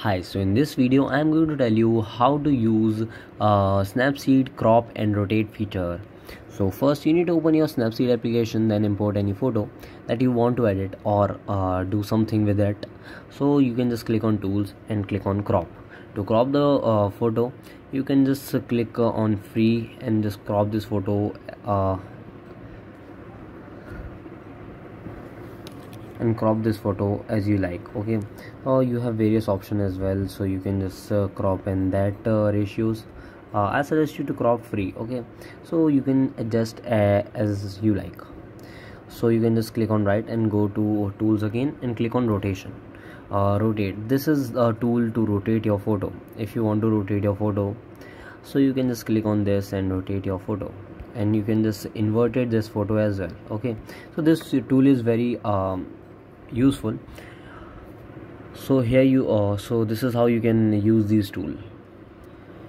Hi, so in this video I am going to tell you how to use Snapseed crop and rotate feature. So first you need to open your Snapseed application, then import any photo that you want to edit or do something with it. So you can just click on tools and click on crop. To crop the photo, you can just click on free and just crop this photo and crop this photo as you like. Okay, you have various options as well, so you can just crop in that ratios. I suggest you to crop free. Okay, so you can adjust as you like. So you can just click on right and go to tools again and click on rotation. Rotate, this is a tool to rotate your photo. If you want to rotate your photo, so you can just click on this and rotate your photo, and you can just invert this photo as well. Okay, so this tool is very useful. So here you so this is how you can use this tool.